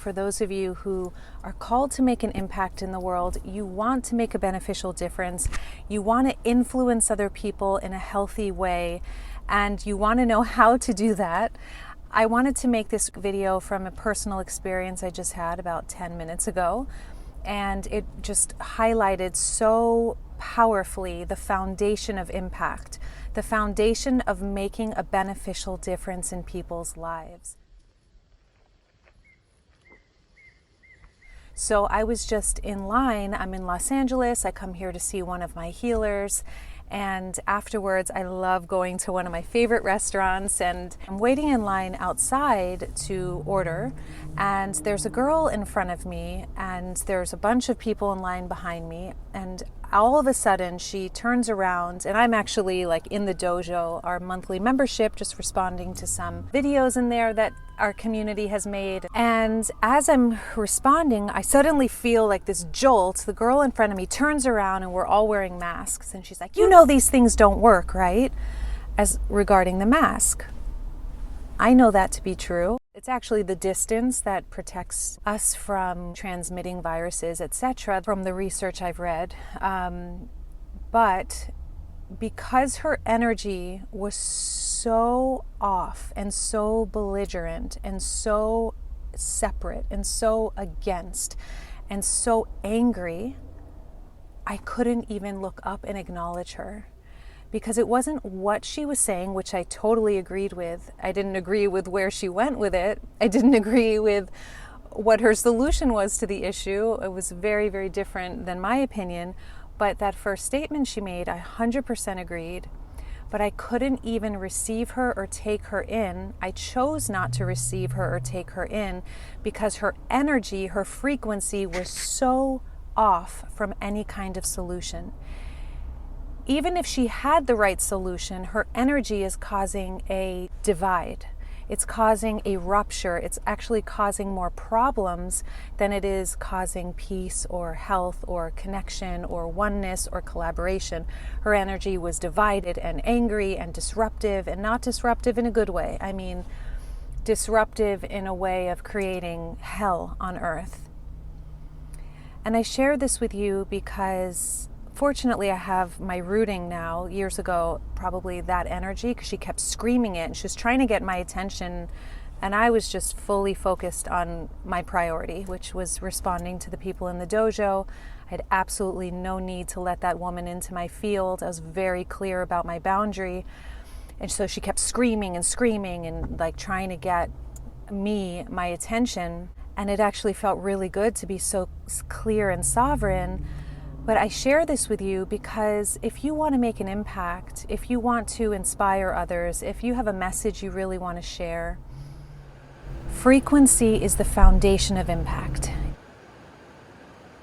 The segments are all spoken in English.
For those of you who are called to make an impact in the world, you want to make a beneficial difference, you want to influence other people in a healthy way, and you want to know how to do that, I wanted to make this video from a personal experience I just had about 10 minutes ago, and it just highlighted so powerfully the foundation of impact, the foundation of making a beneficial difference in people's lives. So I was just in line. I'm in Los Angeles. I come here to see one of my healers. And afterwards, I love going to one of my favorite restaurants, and I'm waiting in line outside to order. And there's a girl in front of me, and there's a bunch of people in line behind me. And all of a sudden, she turns around, and I'm actually like in the dojo, our monthly membership, just responding to some videos in there that our community has made. And as I'm responding, I suddenly feel like this jolt. The girl in front of me turns around, and we're all wearing masks. And she's like, "You know these things don't work, right?" As regarding the mask. I know that to be true. It's actually the distance that protects us from transmitting viruses, etc., from the research I've read. But because her energy was so off and so belligerent and so separate and so against and so angry, I couldn't even look up and acknowledge her. Because it wasn't what she was saying, which I totally agreed with. I didn't agree with where she went with it. I didn't agree with what her solution was to the issue. It was very, very different than my opinion. But that first statement she made, I 100% agreed. But I couldn't even receive her or take her in. I chose not to receive her or take her in because her energy, her frequency was so off from any kind of solution. Even if she had the right solution, her energy is causing a divide. It's causing a rupture. It's actually causing more problems than it is causing peace or health or connection or oneness or collaboration. Her energy was divided and angry and disruptive, and not disruptive in a good way. I mean, disruptive in a way of creating hell on earth. And I share this with you because fortunately, I have my rooting now. Years ago, probably that energy, because she kept screaming it and she was trying to get my attention, and I was just fully focused on my priority, which was responding to the people in the dojo. I had absolutely no need to let that woman into my field. I was very clear about my boundary, and so she kept screaming and like trying to get my attention, and it actually felt really good to be so clear and sovereign. But I share this with you because if you want to make an impact, if you want to inspire others, if you have a message you really want to share, frequency is the foundation of impact.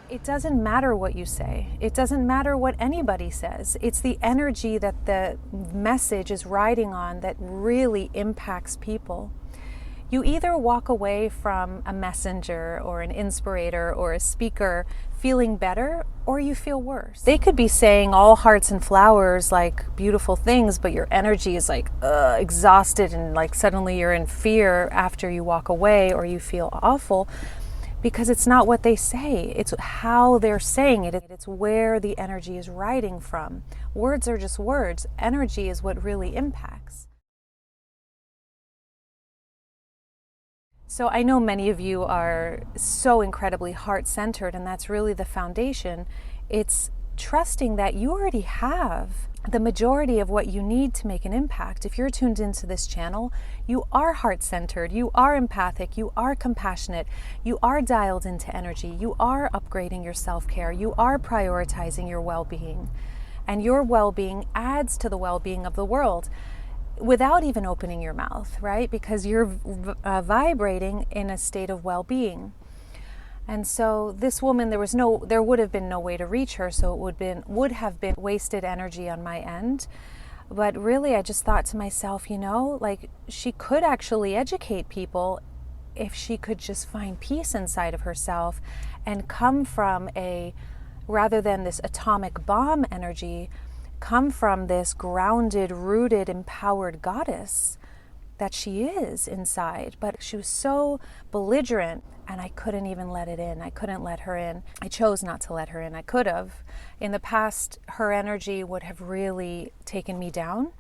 It doesn't matter what you say. It doesn't matter what anybody says. It's the energy that the message is riding on that really impacts people. You either walk away from a messenger or an inspirator or a speaker feeling better, or you feel worse. They could be saying all hearts and flowers, like beautiful things, but your energy is like exhausted, and like suddenly you're in fear after you walk away, or you feel awful because it's not what they say. It's how they're saying it. It's where the energy is riding from. Words are just words. Energy is what really impacts. So I know many of you are so incredibly heart-centered, and that's really the foundation. It's trusting that you already have the majority of what you need to make an impact. If you're tuned into this channel, you are heart-centered, you are empathic, you are compassionate, you are dialed into energy, you are upgrading your self-care, you are prioritizing your well-being, and your well-being adds to the well-being of the world without even opening your mouth, right? Because you're vibrating in a state of well-being. And so this woman, there would have been no way to reach her, so it would have been wasted energy on my end. But really, I just thought to myself, like she could actually educate people if she could just find peace inside of herself and come from rather than this atomic bomb energy, come from this grounded, rooted, empowered goddess that she is inside, but she was so belligerent and I couldn't even let it in. I couldn't let her in. I chose not to let her in. I could have. In the past, her energy would have really taken me down.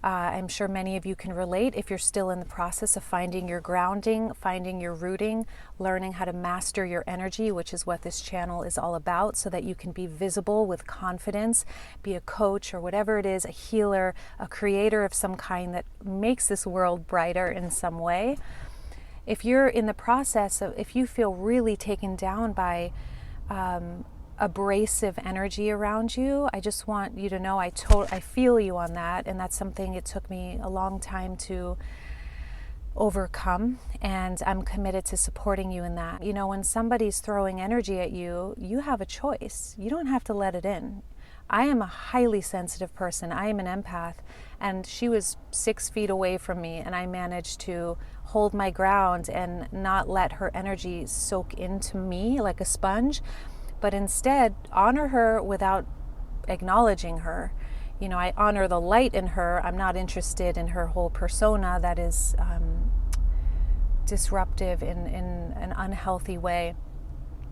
I'm sure many of you can relate if you're still in the process of finding your grounding, finding your rooting, learning how to master your energy, which is what this channel is all about, so that you can be visible with confidence, be a coach or whatever it is, a healer, a creator of some kind that makes this world brighter in some way. If you're in the process of, if you feel really taken down by abrasive energy around you, I just want you to know I feel you on that, and that's something it took me a long time to overcome, and I'm committed to supporting you in that. You know, when somebody's throwing energy at you, you have a choice. You don't have to let it in. I am a highly sensitive person. I am an empath, and she was 6 feet away from me, and I managed to hold my ground and not let her energy soak into me like a sponge, but instead honor her without acknowledging her. You know, I honor the light in her. I'm not interested in her whole persona that is disruptive in an unhealthy way.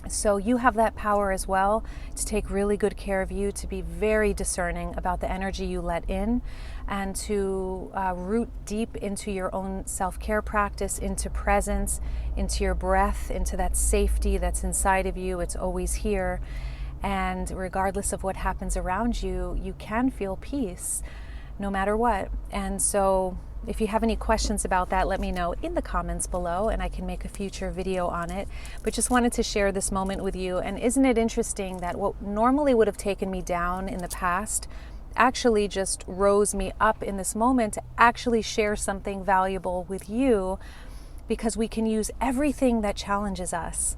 So you have that power as well to take really good care of you, to be very discerning about the energy you let in, and to root deep into your own self-care practice, into presence, into your breath, into that safety that's inside of you. It's always here. And regardless of what happens around you, you can feel peace no matter what. And so if you have any questions about that, let me know in the comments below and I can make a future video on it. But just wanted to share this moment with you. And isn't it interesting that what normally would have taken me down in the past actually just rose me up in this moment to actually share something valuable with you, because we can use everything that challenges us.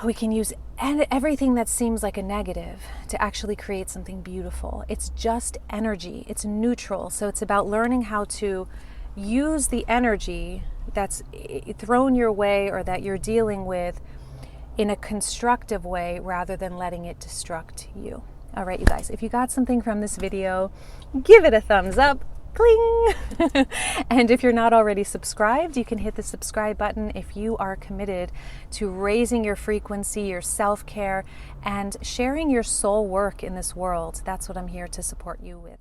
We can use everything that seems like a negative to actually create something beautiful. It's just energy. It's neutral. So it's about learning how to use the energy that's thrown your way or that you're dealing with in a constructive way rather than letting it destruct you. All right, you guys, if you got something from this video, give it a thumbs up. Cling! And if you're not already subscribed, you can hit the subscribe button if you are committed to raising your frequency, your self-care, and sharing your soul work in this world. That's what I'm here to support you with.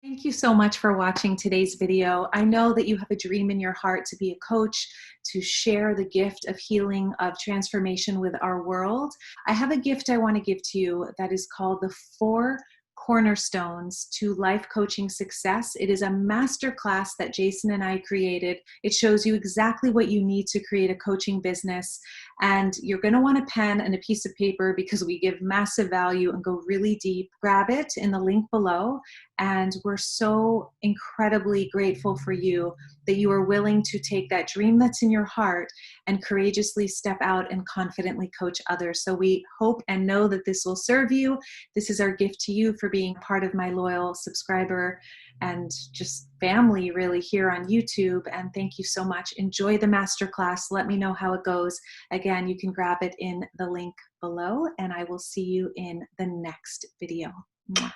Thank you so much for watching today's video. I know that you have a dream in your heart to be a coach, to share the gift of healing, of transformation with our world. I have a gift I want to give to you that is called the 4 Cornerstones to Life Coaching Success. It is a masterclass that Jason and I created. It shows you exactly what you need to create a coaching business. And you're going to want a pen and a piece of paper because we give massive value and go really deep. Grab it in the link below. And we're so incredibly grateful for you that you are willing to take that dream that's in your heart and courageously step out and confidently coach others. So we hope and know that this will serve you. This is our gift to you for being part of my loyal subscriber and just family really here on YouTube. And thank you so much. Enjoy the masterclass. Let me know how it goes. Again, you can grab it in the link below, and I will see you in the next video. Mwah.